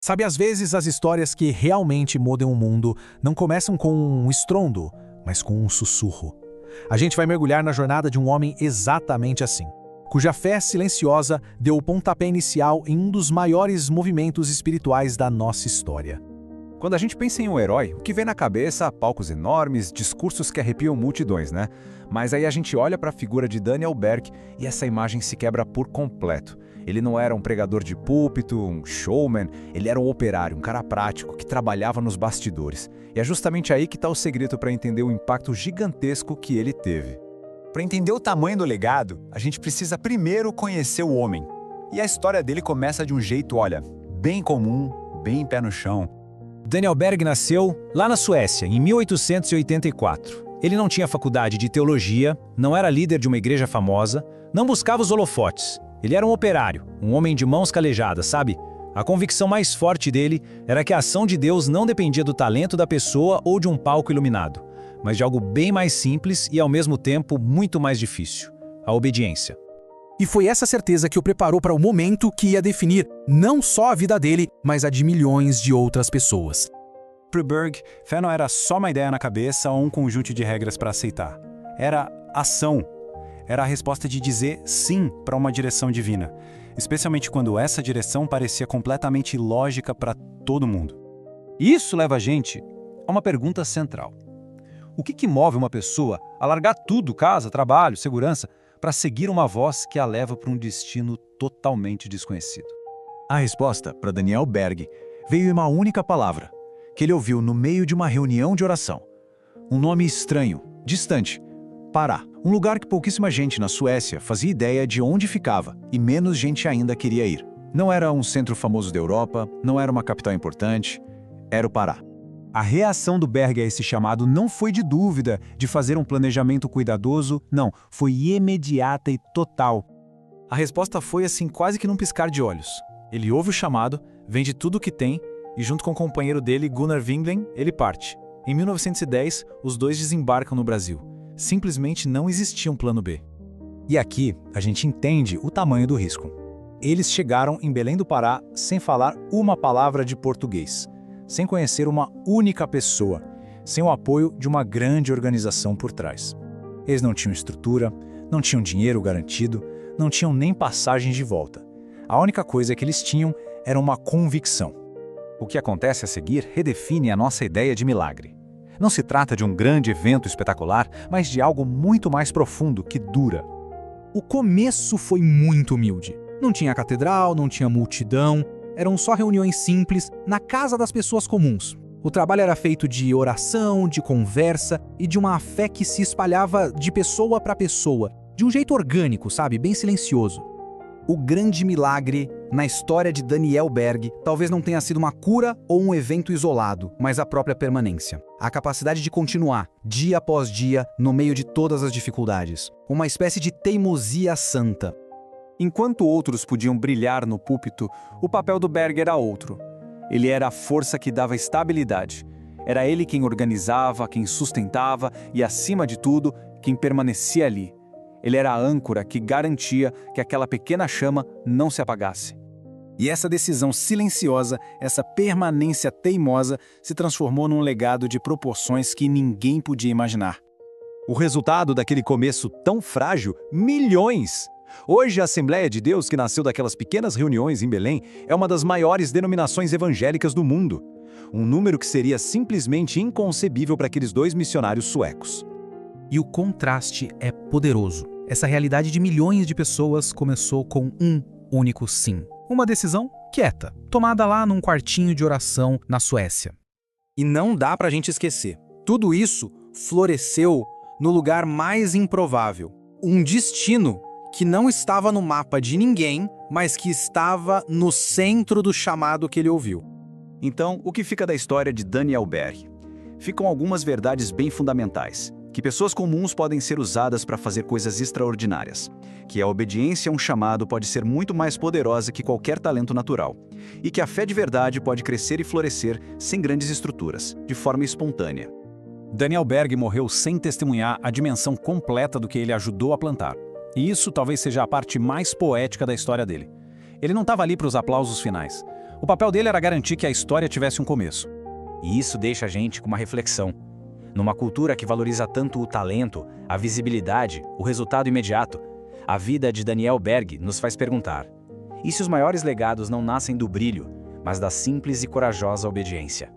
Sabe, às vezes as histórias que realmente mudam o mundo não começam com um estrondo, mas com um sussurro. A gente vai mergulhar na jornada de um homem exatamente assim, cuja fé silenciosa deu o pontapé inicial em um dos maiores movimentos espirituais da nossa história. Quando a gente pensa em um herói, o que vem na cabeça? Palcos enormes, discursos que arrepiam multidões, né? Mas aí a gente olha para a figura de Daniel Berg e essa imagem se quebra por completo. Ele não era um pregador de púlpito, um showman, ele era um operário, um cara prático, que trabalhava nos bastidores. E é justamente aí que está o segredo para entender o impacto gigantesco que ele teve. Para entender o tamanho do legado, a gente precisa primeiro conhecer o homem. E a história dele começa de um jeito, olha, bem comum, bem pé no chão. Daniel Berg nasceu lá na Suécia, em 1884. Ele não tinha faculdade de teologia, não era líder de uma igreja famosa, não buscava os holofotes. Ele era um operário, um homem de mãos calejadas, sabe? A convicção mais forte dele era que a ação de Deus não dependia do talento da pessoa ou de um palco iluminado, mas de algo bem mais simples e, ao mesmo tempo, muito mais difícil: a obediência. E foi essa certeza que o preparou para o momento que ia definir não só a vida dele, mas a de milhões de outras pessoas. Para Berg, fé não era só uma ideia na cabeça ou um conjunto de regras para aceitar. Era ação. Era a resposta de dizer sim para uma direção divina, especialmente quando essa direção parecia completamente ilógica para todo mundo. E isso leva a gente a uma pergunta central. O que move uma pessoa a largar tudo, casa, trabalho, segurança, para seguir uma voz que a leva para um destino totalmente desconhecido? A resposta para Daniel Berg veio em uma única palavra, que ele ouviu no meio de uma reunião de oração. Um nome estranho, distante: Pará. Um lugar que pouquíssima gente na Suécia fazia ideia de onde ficava, e menos gente ainda queria ir. Não era um centro famoso da Europa, não era uma capital importante, era o Pará. A reação do Berg a esse chamado não foi de dúvida, de fazer um planejamento cuidadoso, não, foi imediata e total. A resposta foi assim, quase que num piscar de olhos. Ele ouve o chamado, vende tudo o que tem, e junto com o companheiro dele, Gunnar Wingren, ele parte. Em 1910, os dois desembarcam no Brasil. Simplesmente não existia um plano B. E aqui a gente entende o tamanho do risco. Eles chegaram em Belém do Pará sem falar uma palavra de português, sem conhecer uma única pessoa, sem o apoio de uma grande organização por trás. Eles não tinham estrutura, não tinham dinheiro garantido, não tinham nem passagem de volta. A única coisa que eles tinham era uma convicção. O que acontece a seguir redefine a nossa ideia de milagre. Não se trata de um grande evento espetacular, mas de algo muito mais profundo que dura. O começo foi muito humilde. Não tinha catedral, não tinha multidão, eram só reuniões simples na casa das pessoas comuns. O trabalho era feito de oração, de conversa e de uma fé que se espalhava de pessoa para pessoa, de um jeito orgânico, sabe? Bem silencioso. O grande milagre na história de Daniel Berg talvez não tenha sido uma cura ou um evento isolado, mas a própria permanência. A capacidade de continuar, dia após dia, no meio de todas as dificuldades. Uma espécie de teimosia santa. Enquanto outros podiam brilhar no púlpito, o papel do Berg era outro. Ele era a força que dava estabilidade. Era ele quem organizava, quem sustentava e, acima de tudo, quem permanecia ali. Ele era a âncora que garantia que aquela pequena chama não se apagasse. E essa decisão silenciosa, essa permanência teimosa, se transformou num legado de proporções que ninguém podia imaginar. O resultado daquele começo tão frágil: milhões! Hoje, a Assembleia de Deus, que nasceu daquelas pequenas reuniões em Belém, é uma das maiores denominações evangélicas do mundo. Um número que seria simplesmente inconcebível para aqueles dois missionários suecos. E o contraste é poderoso. Essa realidade de milhões de pessoas começou com um único sim. Uma decisão quieta, tomada lá num quartinho de oração na Suécia. E não dá pra gente esquecer. Tudo isso floresceu no lugar mais improvável. Um destino que não estava no mapa de ninguém, mas que estava no centro do chamado que ele ouviu. Então, o que fica da história de Daniel Berg? Ficam algumas verdades bem fundamentais. Que pessoas comuns podem ser usadas para fazer coisas extraordinárias. Que a obediência a um chamado pode ser muito mais poderosa que qualquer talento natural. E que a fé de verdade pode crescer e florescer sem grandes estruturas, de forma espontânea. Daniel Berg morreu sem testemunhar a dimensão completa do que ele ajudou a plantar. E isso talvez seja a parte mais poética da história dele. Ele não estava ali para os aplausos finais. O papel dele era garantir que a história tivesse um começo. E isso deixa a gente com uma reflexão. Numa cultura que valoriza tanto o talento, a visibilidade, o resultado imediato, a vida de Daniel Berg nos faz perguntar: e se os maiores legados não nascem do brilho, mas da simples e corajosa obediência?